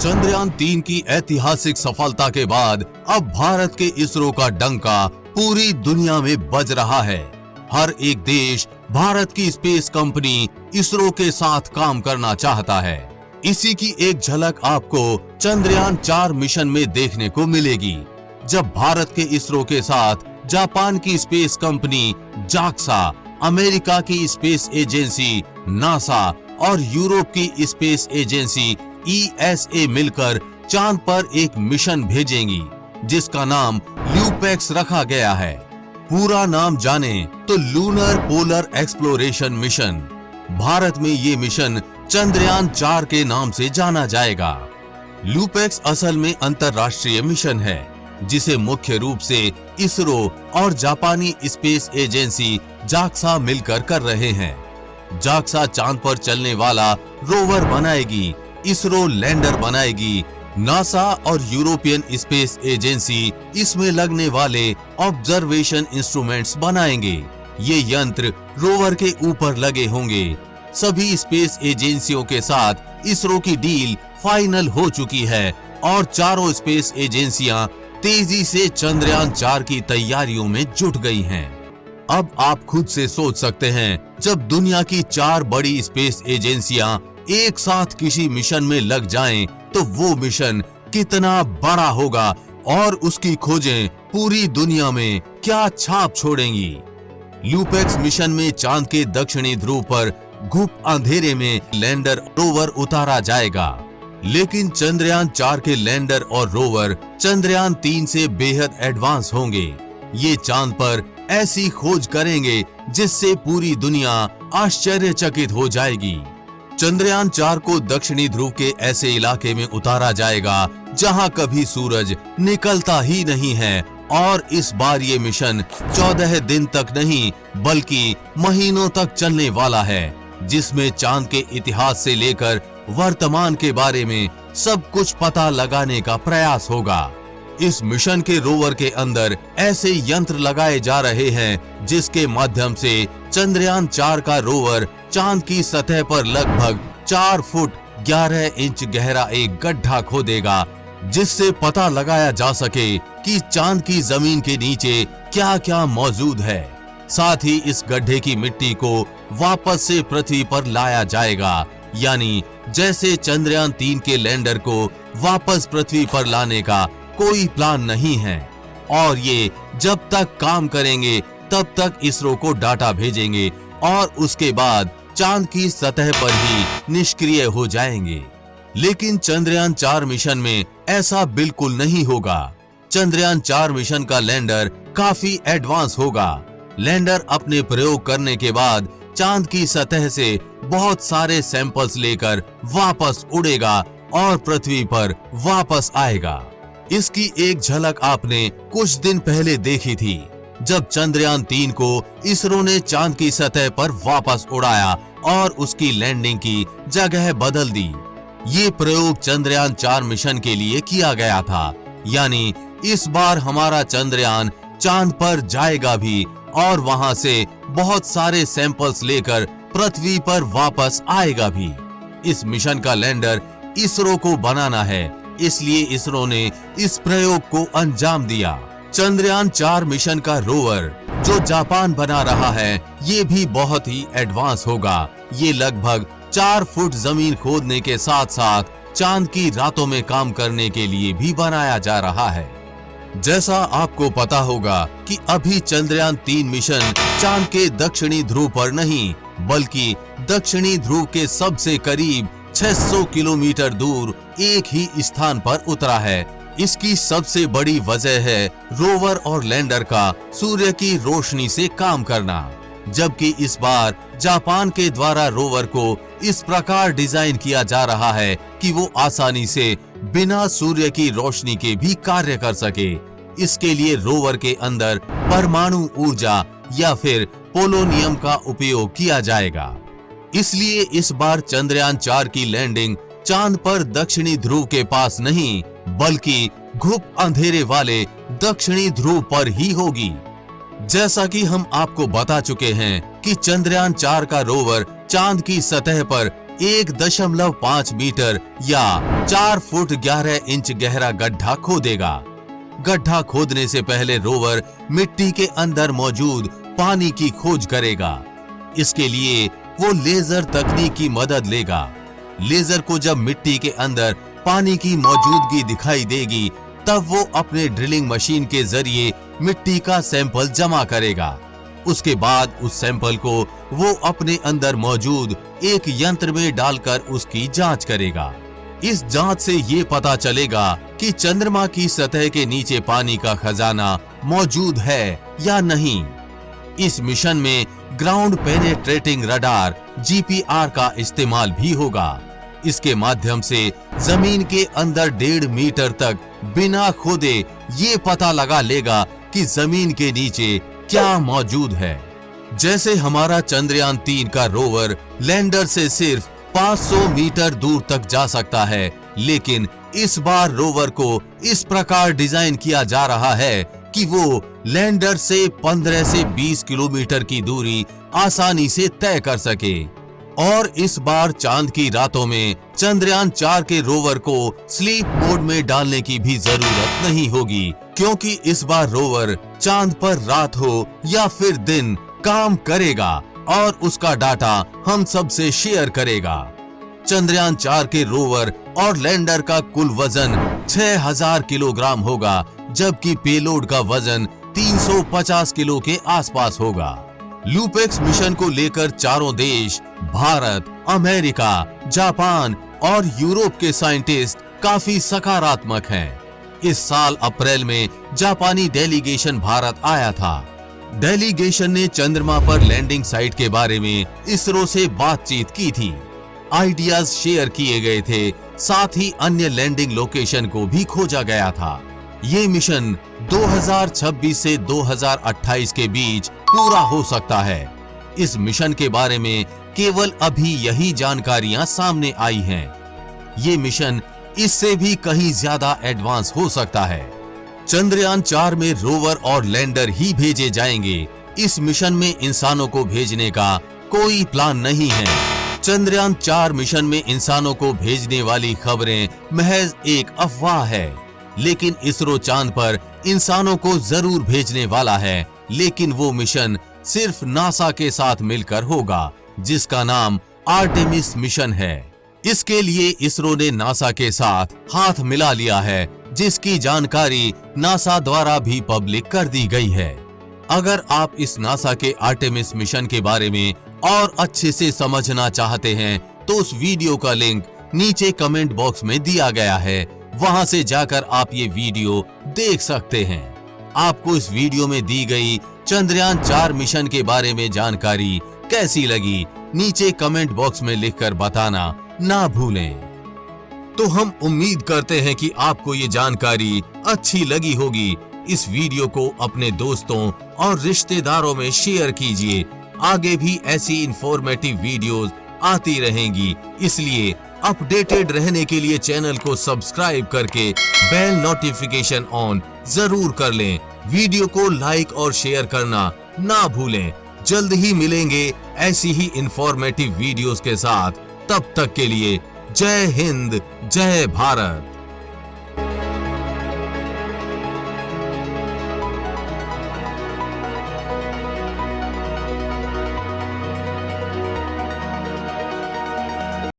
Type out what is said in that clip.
चंद्रयान-3 की ऐतिहासिक सफलता के बाद अब भारत के इसरो का डंका पूरी दुनिया में बज रहा है। हर एक देश भारत की स्पेस कंपनी इसरो के साथ काम करना चाहता है। इसी की एक झलक आपको चंद्रयान-4 मिशन में देखने को मिलेगी, जब भारत के इसरो के साथ जापान की स्पेस कंपनी जाक्सा, अमेरिका की स्पेस एजेंसी नासा और यूरोप की स्पेस एजेंसी ESA मिलकर चांद पर एक मिशन भेजेंगी, जिसका नाम ल्यूपेक्स रखा गया है। पूरा नाम जाने तो lunar polar exploration mission. Bharat में ये मिशन चंद्रयान-4 के नाम से जाना जाएगा। ल्यूपेक्स असल में अंतरराष्ट्रीय मिशन है, जिसे मुख्य रूप से इसरो और जापानी स्पेस एजेंसी जाक्सा मिलकर कर रहे हैं। जाक्सा चांद पर चलने वाला रोवर बनाएगी, इसरो लैंडर बनाएगी, नासा और यूरोपियन स्पेस एजेंसी इसमें लगने वाले ऑब्जर्वेशन इंस्ट्रूमेंट्स बनाएंगे। ये यंत्र रोवर के ऊपर लगे होंगे। सभी स्पेस एजेंसियों के साथ इसरो की डील फाइनल हो चुकी है और चारों स्पेस एजेंसियां तेजी से चंद्रयान-4 की तैयारियों में जुट गई हैं। अब आप खुद से सोच सकते हैं, जब दुनिया की 4 बड़ी स्पेस एजेंसियां एक साथ किसी मिशन में लग जाएं, तो वो मिशन कितना बड़ा होगा और उसकी खोजें पूरी दुनिया में क्या छाप छोड़ेंगी। ल्यूपेक्स मिशन में चांद के दक्षिणी ध्रुव पर घुप अंधेरे में लैंडर रोवर उतारा जाएगा, लेकिन चंद्रयान-4 के लैंडर और रोवर चंद्रयान-3 से बेहद एडवांस होंगे। ये चांद पर ऐसी खोज करेंगे जिससे पूरी दुनिया आश्चर्यचकित हो जाएगी। चंद्रयान-4 को दक्षिणी ध्रुव के ऐसे इलाके में उतारा जाएगा जहां कभी सूरज निकलता ही नहीं है, और इस बार ये मिशन 14 दिन तक नहीं बल्कि महीनों तक चलने वाला है, जिसमें चांद के इतिहास से लेकर वर्तमान के बारे में सब कुछ पता लगाने का प्रयास होगा। इस मिशन के रोवर के अंदर ऐसे यंत्र लगाए जा रहे हैं जिसके माध्यम से चंद्रयान-4 का रोवर चांद की सतह पर लगभग 4 फुट 11 इंच गहरा एक गड्ढा खोदेगा, जिससे पता लगाया जा सके कि चांद की जमीन के नीचे क्या क्या मौजूद है। साथ ही इस गड्ढे की मिट्टी को वापस से पृथ्वी पर लाया जाएगा, यानी जैसे चंद्रयान-3 के लैंडर को वापस पृथ्वी पर लाने का कोई प्लान नहीं है, और ये जब तक काम करेंगे तब तक इसरो को डाटा भेजेंगे और उसके बाद चांद की सतह पर ही निष्क्रिय हो जाएंगे। लेकिन चंद्रयान-4 मिशन में ऐसा बिल्कुल नहीं होगा। चंद्रयान-4 मिशन का लैंडर काफी एडवांस होगा। लैंडर अपने प्रयोग करने के बाद चांद की सतह से बहुत सारे सैंपल्स लेकर वापस उड़ेगा और पृथ्वी पर वापस आएगा। इसकी एक झलक आपने कुछ दिन पहले देखी थी, जब चंद्रयान-3 को इसरो ने चांद की सतह पर वापस उड़ाया और उसकी लैंडिंग की जगह बदल दी। ये प्रयोग चंद्रयान-4 मिशन के लिए किया गया था, यानी इस बार हमारा चंद्रयान चांद पर जाएगा भी और वहां से बहुत सारे सैंपल्स लेकर पृथ्वी पर वापस आएगा भी। इस मिशन का लैंडर इसरो को बनाना है, इसलिए इसरो ने इस प्रयोग को अंजाम दिया। चंद्रयान-4 मिशन का रोवर जो जापान बना रहा है, ये भी बहुत ही एडवांस होगा। ये लगभग 4 फुट जमीन खोदने के साथ साथ चांद की रातों में काम करने के लिए भी बनाया जा रहा है। जैसा आपको पता होगा कि अभी चंद्रयान-3 मिशन चांद के दक्षिणी ध्रुव पर नहीं बल्कि दक्षिणी ध्रुव के सबसे करीब 600 किलोमीटर दूर एक ही स्थान पर उतरा है। इसकी सबसे बड़ी वजह है रोवर और लैंडर का सूर्य की रोशनी से काम करना, जबकि इस बार जापान के द्वारा रोवर को इस प्रकार डिजाइन किया जा रहा है कि वो आसानी से बिना सूर्य की रोशनी के भी कार्य कर सके। इसके लिए रोवर के अंदर परमाणु ऊर्जा या फिर पोलोनियम का उपयोग किया जाएगा। इसलिए इस बार चंद्रयान-4 की लैंडिंग चांद पर दक्षिणी ध्रुव के पास नहीं बल्कि घुप अंधेरे वाले दक्षिणी ध्रुव पर ही होगी। जैसा कि हम आपको बता चुके हैं कि चंद्रयान-4 का रोवर चांद की सतह पर 1.5 मीटर या 4 फुट 11 इंच गहरा गड्ढा खोदेगा। गड्ढा खोदने से पहले रोवर मिट्टी के अंदर मौजूद पानी की खोज करेगा। इसके लिए वो लेजर तकनीक की मदद लेगा। लेजर को जब मिट्टी के अंदर पानी की मौजूदगी दिखाई देगी, तब वो अपने ड्रिलिंग मशीन के जरिए मिट्टी का सैंपल जमा करेगा। उसके बाद उस सैंपल को वो अपने अंदर मौजूद एक यंत्र में डालकर उसकी जांच करेगा। इस जांच से ये पता चलेगा कि चंद्रमा की सतह के नीचे पानी का खजाना मौजूद है या नहीं। इस मिशन में ग्राउंड पेनेट्रेटिंग रडार GPR का इस्तेमाल भी होगा। इसके माध्यम से जमीन के अंदर 1.5 मीटर तक बिना खोदे ये पता लगा लेगा कि जमीन के नीचे क्या मौजूद है। जैसे हमारा चंद्रयान 3 का रोवर लैंडर से सिर्फ 500 मीटर दूर तक जा सकता है, लेकिन इस बार रोवर को इस प्रकार डिजाइन किया जा रहा है कि वो लैंडर से 15 से 20 किलोमीटर की दूरी आसानी से तय कर सके। और इस बार चांद की रातों में चंद्रयान 4 के रोवर को स्लीप मोड में डालने की भी जरूरत नहीं होगी, क्योंकि इस बार रोवर चांद पर रात हो या फिर दिन काम करेगा और उसका डाटा हम सबसे शेयर करेगा। चंद्रयान 4 के रोवर और लैंडर का कुल वजन 6000 किलोग्राम होगा, जबकि पेलोड का वजन 350 किलो के आसपास होगा। लूपेक्स मिशन को लेकर चारों देश भारत, अमेरिका, जापान और यूरोप के साइंटिस्ट काफी सकारात्मक हैं। इस साल अप्रैल में जापानी डेलीगेशन भारत आया था। डेलीगेशन ने चंद्रमा पर लैंडिंग साइट के बारे में इसरो से बातचीत की थी। आइडियाज शेयर किए गए थे, साथ ही अन्य लैंडिंग लोकेशन को भी खोजा गया था। ये मिशन 2026 से 2028 के बीच पूरा हो सकता है। इस मिशन के बारे में केवल अभी यही जानकारियां सामने आई हैं। ये मिशन इससे भी कहीं ज्यादा एडवांस हो सकता है। चंद्रयान 4 में रोवर और लैंडर ही भेजे जाएंगे। इस मिशन में इंसानों को भेजने का कोई प्लान नहीं है। चंद्रयान 4 मिशन में इंसानों को भेजने वाली खबरें महज एक अफवाह है, लेकिन इसरो चांद पर इंसानों को जरूर भेजने वाला है, लेकिन वो मिशन सिर्फ नासा के साथ मिलकर होगा, जिसका नाम आर्टेमिस मिशन है। इसके लिए इसरो ने नासा के साथ हाथ मिला लिया है, जिसकी जानकारी नासा द्वारा भी पब्लिक कर दी गई है। अगर आप इस नासा के आर्टेमिस मिशन के बारे में और अच्छे से समझना चाहते हैं, तो उस वीडियो का लिंक नीचे कमेंट बॉक्स में दिया गया है, वहां से जाकर आप ये वीडियो देख सकते हैं। आपको इस वीडियो में दी गई चंद्रयान 4 मिशन के बारे में जानकारी कैसी लगी, नीचे कमेंट बॉक्स में लिखकर बताना ना भूलें। तो हम उम्मीद करते हैं कि आपको ये जानकारी अच्छी लगी होगी। इस वीडियो को अपने दोस्तों और रिश्तेदारों में शेयर कीजिए। आगे भी ऐसी इंफॉर्मेटिव वीडियोस आती रहेंगी, इसलिए अपडेटेड रहने के लिए चैनल को सब्सक्राइब करके बेल नोटिफिकेशन ऑन जरूर कर लें। वीडियो को लाइक और शेयर करना ना भूलें। जल्द ही मिलेंगे ऐसी ही इंफॉर्मेटिव वीडियोस के साथ। तब तक के लिए जय हिंद, जय भारत।